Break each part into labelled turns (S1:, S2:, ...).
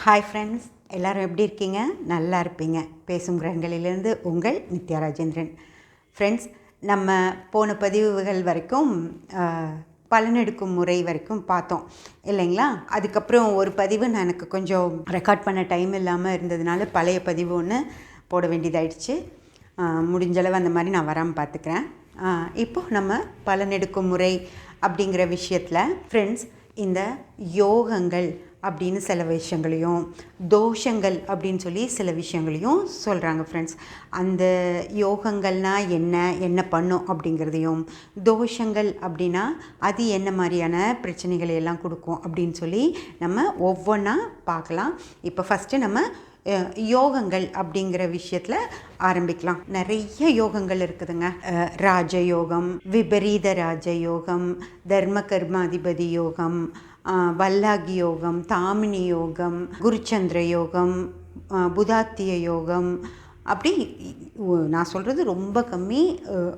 S1: Hi friends, எல்லோரும் எப்படி இருக்கீங்க? நல்லா இருப்பீங்க. பேசும் கிரகங்களிலிருந்து உங்கள் நித்யா ராஜேந்திரன். ஃப்ரெண்ட்ஸ், நம்ம போன பதிவுகள் வரைக்கும் பலனெடுக்கும் முறை வரைக்கும் பார்த்தோம் இல்லைங்களா? அதுக்கப்புறம் ஒரு பதிவு நான் எனக்கு கொஞ்சம் ரெக்கார்ட் பண்ண டைம் இல்லாமல் இருந்ததுனால பழைய பதிவு ஒன்று போட வேண்டியதாயிடுச்சு. முடிஞ்சளவு அந்த மாதிரி நான் வராமல் பார்த்துக்கிறேன். இப்போது நம்ம பலனெடுக்கும் முறை அப்படிங்கிற விஷயத்தில் ஃப்ரெண்ட்ஸ், இந்த யோகங்கள் அப்படின்னு சில விஷயங்களையும், தோஷங்கள் அப்படின்னு சொல்லி சில விஷயங்களையும் சொல்கிறாங்க ஃப்ரெண்ட்ஸ். அந்த யோகங்கள்னால் என்ன பண்ணும் அப்படிங்கிறதையும், தோஷங்கள் அப்படின்னா அது என்ன மாதிரியான பிரச்சனைகளை எல்லாம் கொடுக்கும் அப்படின்னு சொல்லி நம்ம ஒவ்வொன்றா பார்க்கலாம். இப்போ ஃபஸ்ட்டு நம்ம யோகங்கள் அப்படிங்கிற விஷயத்தில் ஆரம்பிக்கலாம். நிறைய யோகங்கள் இருக்குதுங்க. ராஜயோகம், விபரீத ராஜயோகம், தர்ம கர்மாதிபதி யோகம், வல்லாகி யோகம், தாமினி யோகம், குருச்சந்திர யோகம், புதாத்திய யோகம், அப்படி நான் சொல்கிறது ரொம்ப கம்மி.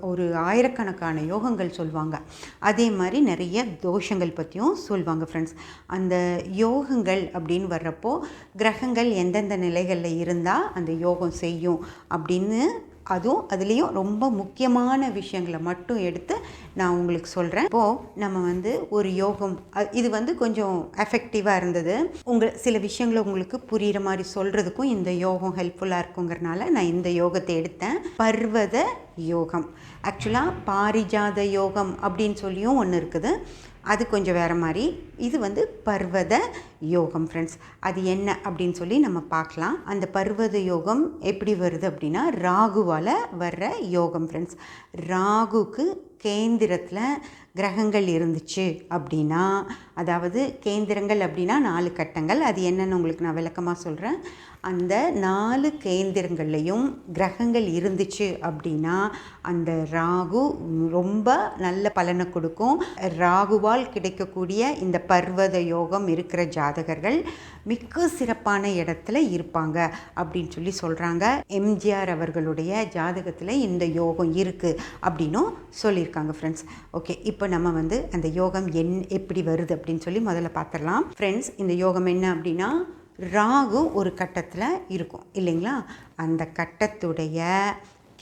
S1: ஒரு ஆயிரக்கணக்கான யோகங்கள் சொல்லுவாங்க. அதே மாதிரி நிறைய தோஷங்கள் பற்றியும் சொல்லுவாங்க ஃப்ரெண்ட்ஸ். அந்த யோகங்கள் அப்படின்னு வர்றப்போ கிரகங்கள் எந்தெந்த நிலைகளில் இருந்தால் அந்த யோகம் செய்யும் அப்படின்னு அதுலேயும் ரொம்ப முக்கியமான விஷயங்களை மட்டும் எடுத்து நான் உங்களுக்கு சொல்கிறேன். இப்போது நம்ம ஒரு யோகம், இது கொஞ்சம் எஃபெக்டிவாக இருந்தது. சில விஷயங்களை உங்களுக்கு புரிகிற மாதிரி சொல்கிறதுக்கும் இந்த யோகம் ஹெல்ப்ஃபுல்லாக இருக்குங்கிறனால நான் இந்த யோகத்தை எடுத்தேன். பர்வத யோகம். ஆக்சுவலாக பாரிஜாத யோகம் அப்படின்னு சொல்லியும் ஒன்று இருக்குது. அது கொஞ்சம் வேறு மாதிரி. இது பர்வத யோகம் ஃப்ரெண்ட்ஸ். அது என்ன அப்படின்னு சொல்லி நம்ம பார்க்கலாம். அந்த பர்வத யோகம் எப்படி வருது அப்படின்னா ராகுவால் வர்ற யோகம் ஃப்ரெண்ட்ஸ். ராகுக்கு கேந்திரத்தில் கிரகங்கள் இருந்துச்சு அப்படின்னா, அதாவது கேந்திரங்கள் அப்படின்னா 4 கட்டங்கள். அது என்னென்னு உங்களுக்கு நான் விளக்கமாக சொல்கிறேன். அந்த 4 கேந்திரங்கள்லையும் கிரகங்கள் இருந்துச்சு அப்படின்னா அந்த ராகு ரொம்ப நல்ல பலனை கொடுக்கும். ராகுவால் கிடைக்கக்கூடிய இந்த பர்வத யோகம் இருக்கிற ஜாதகர்கள் மிக சிறப்பான இடத்துல இருப்பாங்க அப்படின்னு சொல்லி சொல்கிறாங்க. எம்ஜிஆர் அவர்களுடைய ஜாதகத்தில் இந்த யோகம் இருக்குது அப்படின்னும் சொல்லியிருக்காங்க ஃப்ரெண்ட்ஸ். ஓகே, இப்போ நம்ம அந்த யோகம் எப்படி வருது அப்படின்னு சொல்லி முதல்ல பார்த்துடலாம் ஃப்ரெண்ட்ஸ். இந்த யோகம் என்ன அப்படின்னா, ராகு ஒரு கட்டத்தில் இருக்கும் இல்லைங்களா? அந்த கட்டத்துடைய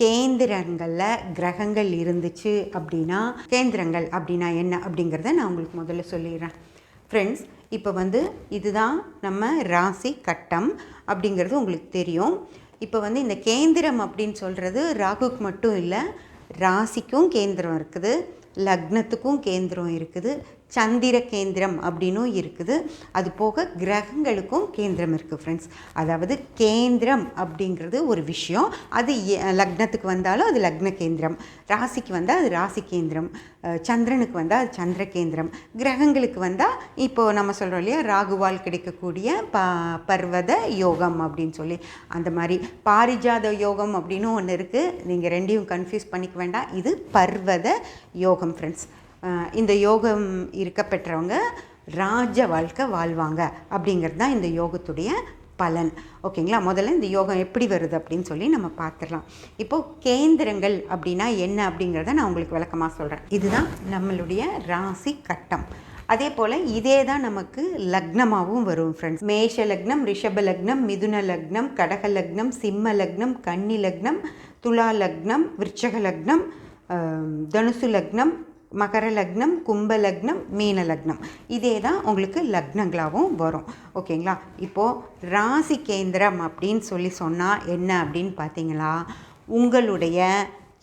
S1: கேந்திரங்களில் கிரகங்கள் இருந்துச்சு அப்படின்னா, கேந்திரங்கள் அப்படின்னா என்ன அப்படிங்கிறத நான் உங்களுக்கு முதல்ல சொல்லிடுறேன் ஃப்ரெண்ட்ஸ். இப்போ இதுதான் நம்ம ராசி கட்டம் அப்படிங்கிறது உங்களுக்கு தெரியும். இப்போ இந்த கேந்திரம் அப்படின்னு சொல்கிறது ராகுக்கு மட்டும் இல்லை, ராசிக்கும் கேந்திரம் இருக்குது, லக்னத்துக்கும் கேந்திரம் இருக்குது, சந்திர கேந்திரம் அப்படின்னும் இருக்குது. அது போக கிரகங்களுக்கும் கேந்திரம் இருக்குது ஃப்ரெண்ட்ஸ். அதாவது கேந்திரம் அப்படிங்கிறது ஒரு விஷயம். அது லக்னத்துக்கு வந்தாலும் அது லக்ன கேந்திரம், ராசிக்கு வந்தால் அது ராசி கேந்திரம், சந்திரனுக்கு வந்தால் அது சந்திர கேந்திரம், கிரகங்களுக்கு வந்தால் இப்போது நம்ம சொல்கிறோம் இல்லையா, ராகுவால் கிடைக்கக்கூடிய பர்வத யோகம் அப்படின்னு சொல்லி. அந்த மாதிரி பாரிஜாத யோகம் அப்படின்னு ஒன்று இருக்குது. நீங்கள் ரெண்டையும் கன்ஃபியூஸ் பண்ணிக்க வேண்டாம். இது பர்வத யோகம் ஃப்ரெண்ட்ஸ். இந்த யோகம் இருக்க பெற்றவங்க ராஜ வாழ்க்கை வாழ்வாங்க அப்படிங்கிறது தான் இந்த யோகத்துடைய பலன். ஓகேங்களா? முதல்ல இந்த யோகம் எப்படி வருது அப்படின்னு சொல்லி நம்ம பார்த்துடலாம். இப்போது கேந்திரங்கள் அப்படின்னா என்ன அப்படிங்கிறத நான் உங்களுக்கு விளக்கமாக சொல்கிறேன். இதுதான் நம்மளுடைய ராசி கட்டம். அதே போல் இதே தான் நமக்கு லக்னமாகவும் வரும் ஃப்ரெண்ட்ஸ். மேஷ லக்னம், ரிஷப லக்னம், மிதுன லக்னம், கடக லக்னம், சிம்ம லக்னம், கன்னி லக்னம், துலா லக்னம், விருச்சக லக்னம், தனுசு லக்னம், மகர லக்னம், கும்ப லக்னம், மீன லக்னம். இதே தான் உங்களுக்கு லக்னங்களாகவும் வரும். ஓகேங்களா? இப்போது ராசி கேந்திரம் அப்படின்னு சொல்லி சொன்னால் என்ன அப்படின்னு பார்த்தீங்களா, உங்களுடைய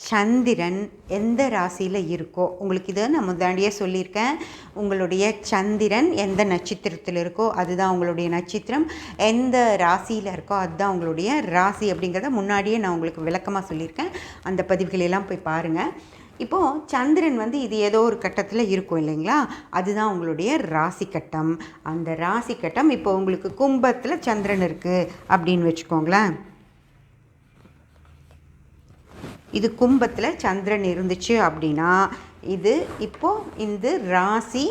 S1: சந்திரன் எந்த ராசியில் இருக்கோ, உங்களுக்கு இதை நான் முன்னாடியே சொல்லியிருக்கேன். உங்களுடைய சந்திரன் எந்த நட்சத்திரத்தில் இருக்கோ அதுதான் உங்களுடைய நட்சத்திரம், எந்த ராசியில் இருக்கோ அதுதான் உங்களுடைய ராசி அப்படிங்கிறத முன்னாடியே நான் உங்களுக்கு விளக்கமாக சொல்லியிருக்கேன். அந்த பதிவுகளெல்லாம் போய் பாருங்கள். இப்போது சந்திரன் இது ஏதோ ஒரு கட்டத்தில் இருக்கும் இல்லைங்களா, அதுதான் உங்களுடைய ராசி கட்டம். அந்த ராசி கட்டம் இப்போ உங்களுக்கு கும்பத்தில் சந்திரன் இருக்குது அப்படின்னு வச்சுக்கோங்களேன். இது கும்பத்தில் சந்திரன் இருந்துச்சு அப்படின்னா இது இப்போது இந்த ராசி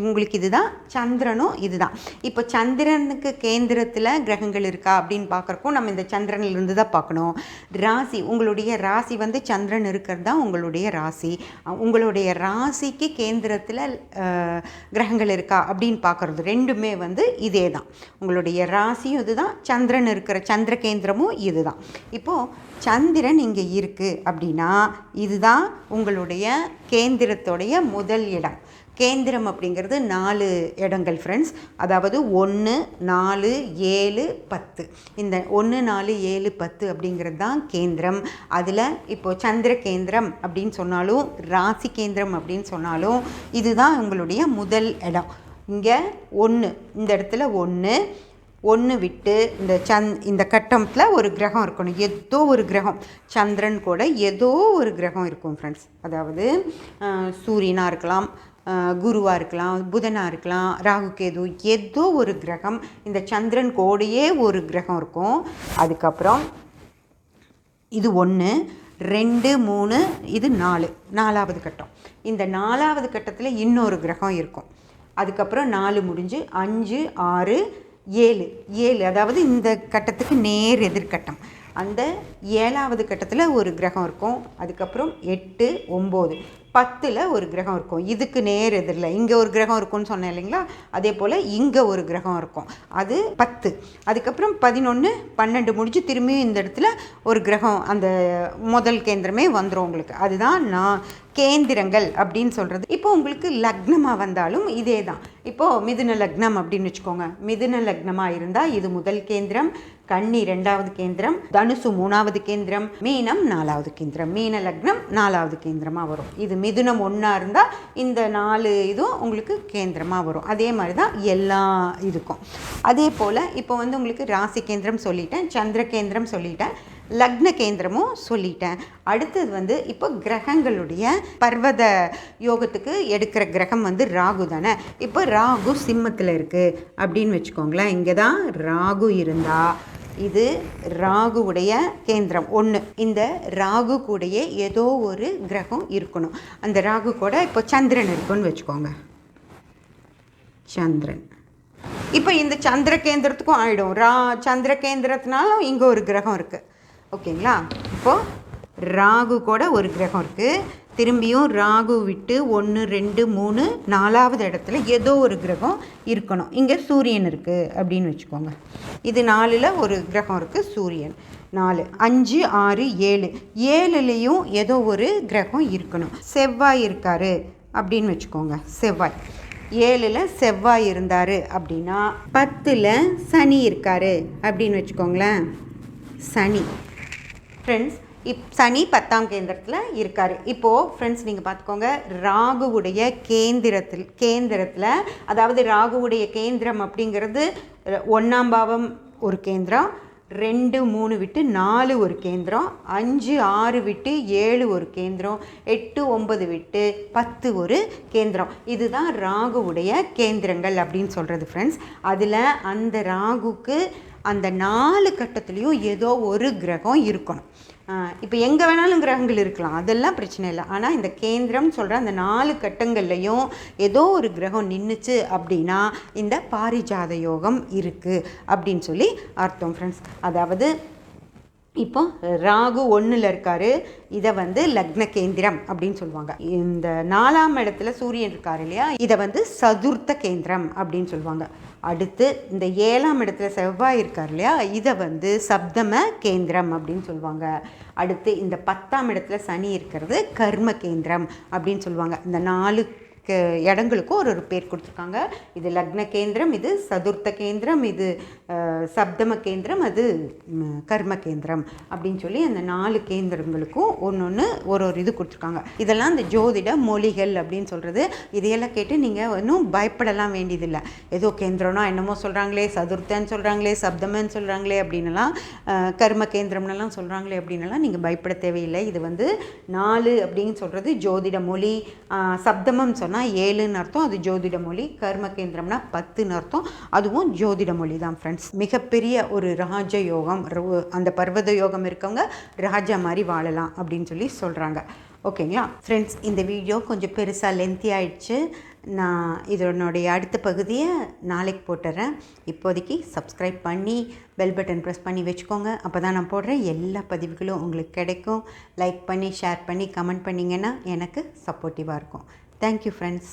S1: உங்களுக்கு இதுதான், சந்திரனும் இதுதான். இப்போ சந்திரனுக்கு கேந்திரத்தில் கிரகங்கள் இருக்கா அப்படின்னு பார்க்குறப்போ நம்ம இந்த சந்திரனிலிருந்து தான் பார்க்கணும். ராசி, உங்களுடைய ராசி வந்து சந்திரன் இருக்கிறது தான் உங்களுடைய ராசி. உங்களுடைய ராசிக்கு கேந்திரத்தில் கிரகங்கள் இருக்கா அப்படின்னு பார்க்குறது ரெண்டுமே வந்து இதே தான். உங்களுடைய ராசியும் இதுதான், சந்திரன் இருக்கிற சந்திர கேந்திரமும் இதுதான். இப்போது சந்திரன் இங்கே இருக்குது அப்படின்னா இதுதான் உங்களுடைய கேந்திரத்துடைய முதல் இடம். கேந்திரம் அப்படிங்கிறது 4 இடங்கள் ஃப்ரெண்ட்ஸ். அதாவது 1, 4, 7, 10. இந்த 1, 4, 7, 10 அப்படிங்கிறது தான் கேந்திரம். அதில் இப்போது சந்திர கேந்திரம் அப்படின்னு சொன்னாலும் ராசி கேந்திரம் அப்படின்னு சொன்னாலும் இதுதான் உங்களுடைய முதல் இடம். இங்கே 1, இந்த இடத்துல 1 விட்டு இந்த கட்டத்தில் ஒரு கிரகம் இருக்கணும். ஏதோ ஒரு கிரகம், சந்திரன் கூட ஏதோ ஒரு கிரகம் இருக்கும் ஃப்ரெண்ட்ஸ். அதாவது சூரியனாக இருக்கலாம், குருவாக இருக்கலாம், புதனாக இருக்கலாம், ராகு கேது, ஏதோ ஒரு கிரகம். இந்த சந்திரன் கோடையே ஒரு கிரகம் இருக்கும். அதுக்கப்புறம் இது 1, 2, 3, இது 4வது கட்டம். இந்த 4வது கட்டத்தில் இன்னொரு கிரகம் இருக்கும். அதுக்கப்புறம் 4 முடிஞ்சு 5, 6, 7, அதாவது இந்த கட்டத்துக்கு நேர் எதிர்கட்டம். அந்த 7வது கட்டத்தில் ஒரு கிரகம் இருக்கும். அதுக்கப்புறம் 8, 9, 10ல் ஒரு கிரகம் இருக்கும். இதுக்கு நேர் எதிரில் இங்கே ஒரு கிரகம் இருக்கும்னு சொன்னேன் இல்லைங்களா, அதே போல் இங்கே ஒரு கிரகம் இருக்கும், அது 10. அதுக்கப்புறம் 11, 12 முடிஞ்சு திரும்பியும் இந்த இடத்துல ஒரு கிரகம், அந்த முதல் கேந்திரமே வந்துடும் உங்களுக்கு. அதுதான் நான் கேந்திரங்கள் அப்படின்னு சொல்கிறது. இப்போ உங்களுக்கு லக்னமாக வந்தாலும் இதே தான். இப்போது மிதுன லக்னம் அப்படின்னு வச்சுக்கோங்க. மிதுன லக்னமாக இருந்தால் இது முதல் கேந்திரம், கன்னி 2வது கேந்திரம், தனுசு 3வது கேந்திரம், மீனம் 4வது கேந்திரம். மீன லக்னம் 4வது கேந்திரமாக வரும். இது மிதுனம் 1 இருந்தால் இந்த 4 இதுவும் உங்களுக்கு கேந்திரமாக வரும். அதே மாதிரி தான் எல்லா இதுக்கும். அதே போல் இப்போ வந்து உங்களுக்கு ராசி கேந்திரம் சொல்லிட்டேன், சந்திர கேந்திரம் சொல்லிட்டேன், லக்ன கேந்திரமும் சொல்லிட்டேன். அடுத்தது வந்து இப்போ கிரகங்களுடைய பர்வத யோகத்துக்கு எடுக்கிற கிரகம் வந்து ராகு தானே. இப்போ ராகு சிம்மத்தில் இருக்குது அப்படின்னு வச்சுக்கோங்களேன். இங்கே தான் ராகு இருந்தால் இது ராகுவுடைய கேந்திரம் 1. இந்த ராகு கூடயே ஏதோ ஒரு கிரகம் இருக்கணும். அந்த ராகு கூட இப்போ சந்திரன் இருக்குன்னு வச்சுக்கோங்க. சந்திரன் இப்போ இந்த சந்திர கேந்திரத்துக்கும் ஆகிடும். சந்திர கேந்திரத்தினாலும் இங்கே ஒரு கிரகம் இருக்குது. ஓகேங்களா. இப்போது ராகு கூட ஒரு கிரகம் இருக்குது. திரும்பியும் ராகு விட்டு 1, 2, 3, 4வது இடத்துல ஏதோ ஒரு கிரகம் இருக்கணும். இங்கே சூரியன் இருக்குது அப்படின்னு வச்சுக்கோங்க. இது 4ல் ஒரு கிரகம் இருக்குது, சூரியன் 4, 5, 6, 7, 7லேயும் ஏதோ ஒரு கிரகம் இருக்கணும். செவ்வாய் இருக்கார் அப்படின்னு வச்சுக்கோங்க. செவ்வாய் 7ல் செவ்வாய் இருந்தார் அப்படின்னா 10ல் சனி இருக்கார் அப்படின்னு வச்சுக்கோங்களேன். சனி ஃப்ரெண்ட்ஸ் சனி 10ஆம் கேந்திரத்தில் இருக்கார். இப்போது ஃப்ரெண்ட்ஸ் நீங்கள் பார்த்துக்கோங்க, ராகுவுடைய கேந்திரத்தில் அதாவது ராகுவுடைய கேந்திரம் அப்படிங்கிறது 1ஆம் பாவம் ஒரு கேந்திரம், 2, 3 விட்டு 4 ஒரு கேந்திரம், 5, 6 விட்டு 7 ஒரு கேந்திரம், 8, 9 விட்டு 10 ஒரு கேந்திரம். இதுதான் ராகுவுடைய கேந்திரங்கள் அப்படின்னு சொல்கிறது ஃப்ரெண்ட்ஸ். அதில் அந்த ராகுக்கு அந்த 4 கட்டத்துலேயும் ஏதோ ஒரு கிரகம் இருக்கணும். இப்போ எங்கே வேணாலும் கிரகங்கள் இருக்கலாம், அதெல்லாம் பிரச்சனை இல்லை. ஆனால் இந்த கேந்திரம் சொல்கிற அந்த 4 கட்டங்கள்லையும் ஏதோ ஒரு கிரகம் நின்றுச்சு அப்படின்னா இந்த பாரிஜாத யோகம் இருக்குது அப்படின்னு சொல்லி அர்த்தம் ஃப்ரெண்ட்ஸ். அதாவது இப்போ ராகு 1ல் இருக்கார், இதை வந்து லக்ன கேந்திரம் அப்படின்னு சொல்லுவாங்க. இந்த 4ஆம் இடத்துல சூரியன் இருக்கார் இல்லையா, இதை வந்து சதுர்த்த கேந்திரம் அப்படின்னு சொல்லுவாங்க. அடுத்து இந்த 7ஆம் இடத்துல செவ்வாய் இருக்கார் இல்லையா, இதை வந்து சப்தம கேந்திரம் அப்படின்னு சொல்லுவாங்க. அடுத்து இந்த 10ஆம் இடத்துல சனி இருக்கிறது கர்ம கேந்திரம் அப்படின்னு சொல்லுவாங்க. இந்த 4 இடங்களுக்கும் ஒரு பேர் கொடுத்துருக்காங்க. இது லக்ன கேந்திரம், இது சதுர்த்த கேந்திரம், இது சப்தம கேந்திரம், அது கர்ம கேந்திரம் அப்படின்னு சொல்லி அந்த 4 கேந்திரங்களுக்கும் ஒன்று ஒரு இது கொடுத்துருக்காங்க. இதெல்லாம் இந்த ஜோதிட மொழிகள் அப்படின்னு சொல்கிறது. இதையெல்லாம் கேட்டு நீங்கள் இன்னும் பயப்படலாம் வேண்டியதில்லை. ஏதோ கேந்திரம்னா என்னமோ சொல்கிறாங்களே, சதுர்த்தன்னு சொல்கிறாங்களே, சப்தமன்னு சொல்கிறாங்களே அப்படின்னுலாம், கர்ம கேந்திரம்னெல்லாம் சொல்கிறாங்களே அப்படின்னுலாம் நீங்கள் பயப்பட தேவையில்லை. இது வந்து 4 அப்படின்னு சொல்கிறது ஜோதிட மொழி. சப்தமம் 7ன்னு அர்த்தம், அது ஜோதிட மொழி. கர்ம கேந்திரம்னா 10ன்னு அர்த்தம், அதுவும் ஜோதிட மொழி தான் ஃப்ரெண்ட்ஸ். மிகப்பெரிய ஒரு ராஜ யோகம், அந்த பர்வத யோகம் இருக்கவங்க ராஜா மாதிரி வாழலாம் அப்படின்னு சொல்லி சொல்கிறாங்க. ஓகேங்களா ஃப்ரெண்ட்ஸ், இந்த வீடியோ கொஞ்சம் பெருசாக லென்த்தி ஆயிடுச்சு. நான் இதனுடைய அடுத்த பகுதியை நாளைக்கு போட்டுறேன். இப்போதைக்கு சப்ஸ்கிரைப் பண்ணி பெல் பட்டன் ப்ரெஸ் பண்ணி வச்சுக்கோங்க. அப்போ தான் நான் போடுற எல்லா பதிவுகளும் உங்களுக்கு கிடைக்கும். லைக் பண்ணி ஷேர் பண்ணி கமெண்ட் பண்ணிங்கன்னா எனக்கு சப்போர்ட்டிவாக இருக்கும். Thank you friends.